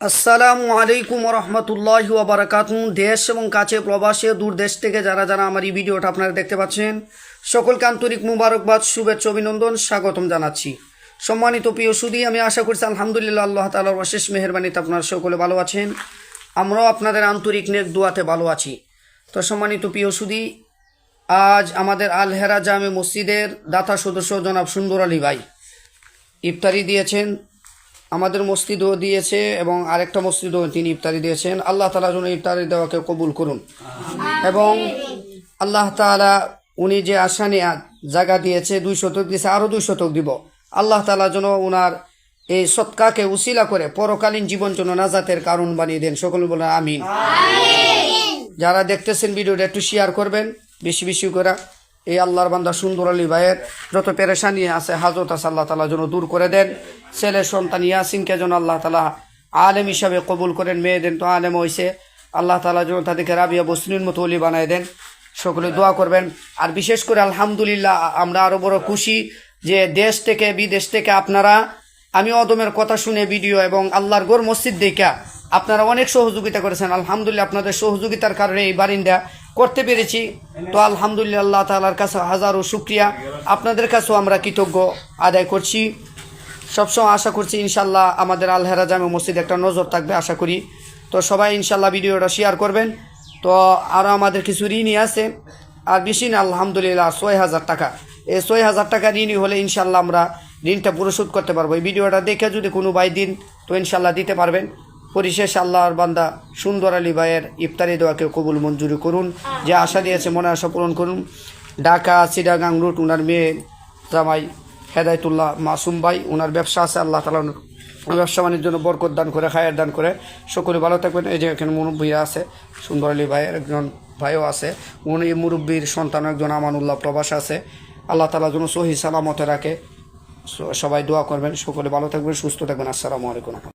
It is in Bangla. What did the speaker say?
আসসালামু আলাইকুম রহমতুল্লাহি ওয়া বারাকাতুহু। দেশ এবং কাছে প্রবাসে দূর দেশ থেকে যারা যারা আমার এই ভিডিওটা আপনারা দেখতে পাচ্ছেন, সকলকে আন্তরিক মুবারকবাদ, শুভেচ্ছা, অভিনন্দন, স্বাগতম জানাচ্ছি। সম্মানিত প্রিয় সুধী, আমি আশা করছি আলহামদুলিল্লাহ আল্লাহ তাআলার অশেষ মেহেরবানিতে আপনারা সকলে ভালো আছেন। আমরাও আপনাদের আন্তরিক নেক দোয়াতে ভালো আছি। তো সম্মানিত প্রিয় সুধী, আজ আমাদের আল হেরা জামে মসজিদের দাতা সদস্য জনাব সুন্দর আলী ভাই ইফতারি দিয়েছেন। আমাদের মসজিদও দিয়েছে এবং আরেকটা মসজিদও তিনি ইফতারি দিয়েছেন। আল্লাহ তাআলা যেন ইফতারি দেওয়াকে কবুল করুন এবং আল্লাহ তাআলা উনি যে আসানি জায়গা দিয়েছে 2 শতক দিয়েছে, আরও 2 শতক দিব। আল্লাহ তাআলা যেন ওনার এই সৎকাকে উসিলা করে পরকালীন জীবন যেন নাজাতের কারণ বানিয়ে দেন। সকলে বলেন আমিন। যারা দেখতেছেন ভিডিওটা একটু শেয়ার করবেন বেশি বেশি করে। এই আল্লাহর বান্দা সুন্দর আলী ভাইয়ের যত পেরেশানি আছে, হাজত আছে, আল্লাহ তাআলা যেন দূর করে দেন। ছেলে সন্তান ইয়াসিনকে যেন আল্লাহ তাআলা আলেম হিসাবে কবুল করেন। মেয়েদের তো আলেম হয়েছে, আল্লাহ তাআলা যেন তাদেরকে রাবিয়া বসরির মতো ওলি বানায় দেন। সকলে দোয়া করবেন। আর বিশেষ করে আলহামদুলিল্লাহ আমরা আরও বড় খুশি যে দেশ থেকে বিদেশ থেকে আপনারা, আমি অদমের কথা শুনে ভিডিও এবং আল্লাহর গোর মসজিদ দেখা আপনারা অনেক সহযোগিতা করেছেন। আলহামদুলিল্লাহ আপনাদের সহযোগিতার কারণে এই বারিন্দা করতে পেরেছি। তো আলহামদুলিল্লাহ আল্লাহ তাআলার কাছে হাজারো শুকরিয়া। আপনাদের কাছেও আমরা কৃতজ্ঞ আদায় করছি। সবসময় আশা করছি ইনশাল্লাহ আমাদের আল হেরা জামে মসজিদ একটা নজর থাকবে আশা করি। তো সবাই ইনশাল্লাহ ভিডিওটা শেয়ার করবেন। তো আরও আমাদের কিছু ঋণই আছে, আর বেশি না, আলহামদুলিল্লাহ 6,000 টাকা। এই 6,000 টাকা ঋণই হলে ইনশাল্লাহ আমরা ঋণটা পরিশোধ করতে পারবো। এই ভিডিওটা দেখে যদি কোনো ভাই দিন তো ইনশাল্লাহ দিতে পারবেন। পরিশেষ আল্লাহর বান্দা সুন্দর আলী ভাইয়ের ইফতারি দেওয়াকে কবুল মঞ্জুরি করুন। যে আশা দিয়েছে মনে আশা পূরণ করুন। ঢাকা চিটাগাং রুট ওনার মেয়ে জামাই হেদায়তুল্লাহ মাসুম ভাই, ওনার ব্যবসা আছে, আল্লাহ তাআলা ব্যবসা বাণিজ্যের জন্য বরকত দান করে, খায়ের দান করে। সকলে ভালো থাকবেন। এই যে এখানে মুরব্বীরা আছে, সুন্দর আলী ভাইয়ের একজন ভাইও আছে, উনি মুরব্বীর সন্তান একজন আমানুল্লাহ প্রবাস আছে। আল্লাহ তাআলা যেন সহি সালামতে রাখে। সবাই দোয়া করবেন। সকলে ভালো থাকবেন, সুস্থ থাকবেন। আসসালামু আলাইকুম।